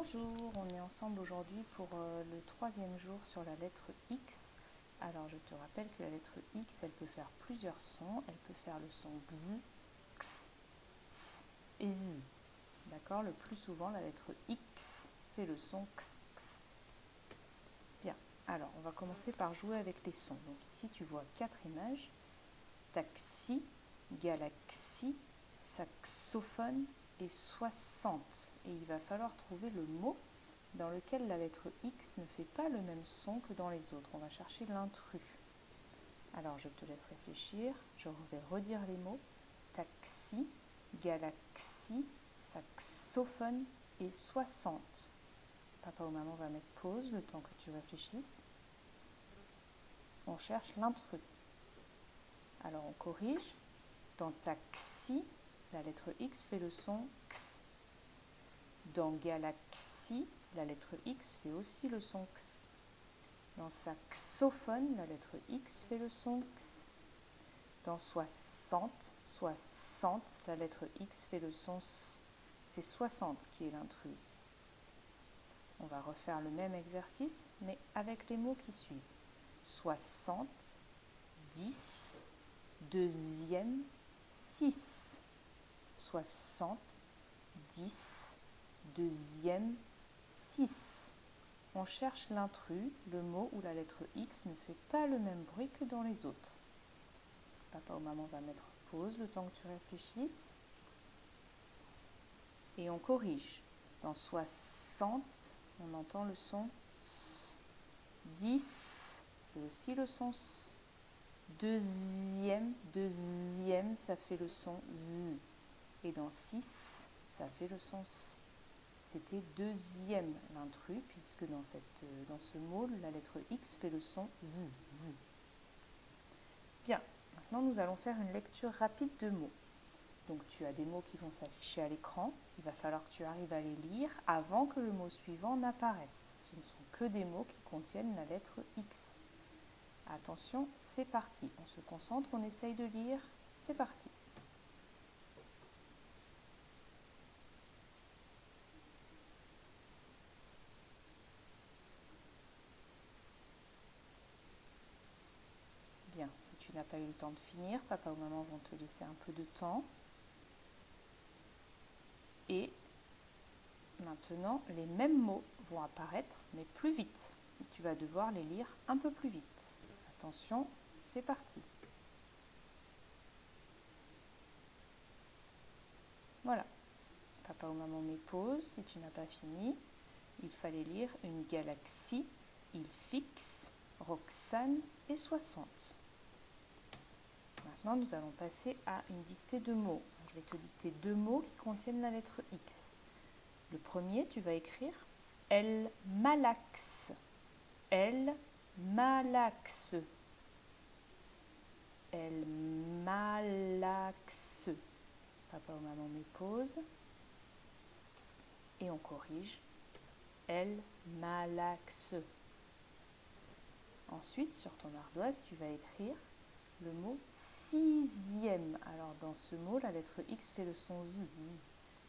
Bonjour, on est ensemble aujourd'hui pour le troisième jour sur la lettre X. Alors je te rappelle que la lettre X, elle peut faire plusieurs sons. Elle peut faire le son X, X, S et Z. D'accord? Le plus souvent, la lettre X fait le son X, X. Bien, alors on va commencer par jouer avec les sons. Donc ici tu vois 4 images. Taxi, galaxie, saxophone et 60. Et il va falloir trouver le mot dans lequel la lettre X ne fait pas le même son que dans les autres. On va chercher l'intrus. Alors je te laisse réfléchir. Je vais redire les mots. Taxi, galaxie, saxophone et 60. Papa ou maman va mettre pause le temps que tu réfléchisses. On cherche l'intrus. Alors on corrige. Dans taxi, la lettre X fait le son X. Dans galaxie, la lettre X fait aussi le son X. Dans saxophone, la lettre X fait le son X. Dans 60, la lettre X fait le son S. C'est 60 qui est l'intrus ici. On va refaire le même exercice, mais avec les mots qui suivent. 60, 10, deuxième, 6. 60, 10, deuxième, 6. On cherche l'intrus, le mot où la lettre X ne fait pas le même bruit que dans les autres. Papa ou maman va mettre pause le temps que tu réfléchisses. Et on corrige. Dans 60, on entend le son S. 10, c'est aussi le son S. Deuxième, ça fait le son Z. Et dans 6, ça fait le son S. C'était deuxième l'intrus, puisque dans ce mot, la lettre X fait le son Z, Z. Bien, maintenant nous allons faire une lecture rapide de mots. Donc tu as des mots qui vont s'afficher à l'écran. Il va falloir que tu arrives à les lire avant que le mot suivant n'apparaisse. Ce ne sont que des mots qui contiennent la lettre X. Attention, c'est parti. On se concentre, on essaye de lire. C'est parti. Bien, si tu n'as pas eu le temps de finir, papa ou maman vont te laisser un peu de temps. Et maintenant, les mêmes mots vont apparaître, mais plus vite. Tu vas devoir les lire un peu plus vite. Attention, c'est parti. Voilà. Papa ou maman met pause si tu n'as pas fini. Il fallait lire une galaxie, il fixe, Roxane et 60. Maintenant, nous allons passer à une dictée de mots. Je vais te dicter 2 mots qui contiennent la lettre X. Le premier, tu vas écrire elle malaxe. Elle malaxe. Elle malaxe. Papa ou maman met pause. Et on corrige. Elle malaxe. Ensuite, sur ton ardoise, tu vas écrire le mot sixième. Alors, dans ce mot, la lettre X fait le son Z. Z.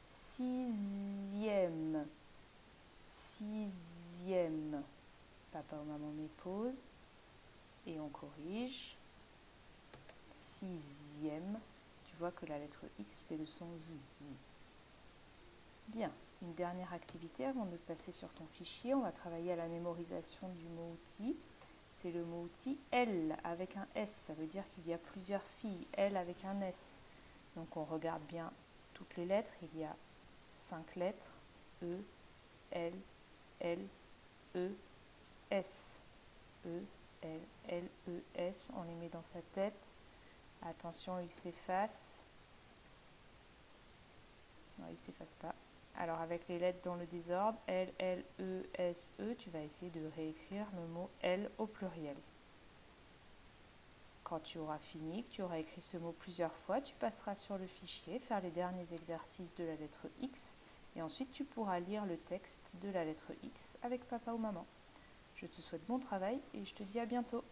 Sixième. Sixième. Papa ou maman met pause. Et on corrige. Sixième. Tu vois que la lettre X fait le son Z. Z. Bien. Une dernière activité avant de passer sur ton fichier. On va travailler à la mémorisation du mot outil. C'est le mot outil elle avec un S. Ça veut dire qu'il y a plusieurs filles. Elle avec un S. Donc on regarde bien toutes les lettres. Il y a 5 lettres. E, L, E, S. E, L, E, S. On les met dans sa tête. Attention, il s'efface. Non, il ne s'efface pas. Alors avec les lettres dans le désordre, L, E, S, E, tu vas essayer de réécrire le mot L au pluriel. Quand tu auras fini, que tu auras écrit ce mot plusieurs fois, tu passeras sur le fichier, faire les derniers exercices de la lettre X et ensuite tu pourras lire le texte de la lettre X avec papa ou maman. Je te souhaite bon travail et je te dis à bientôt.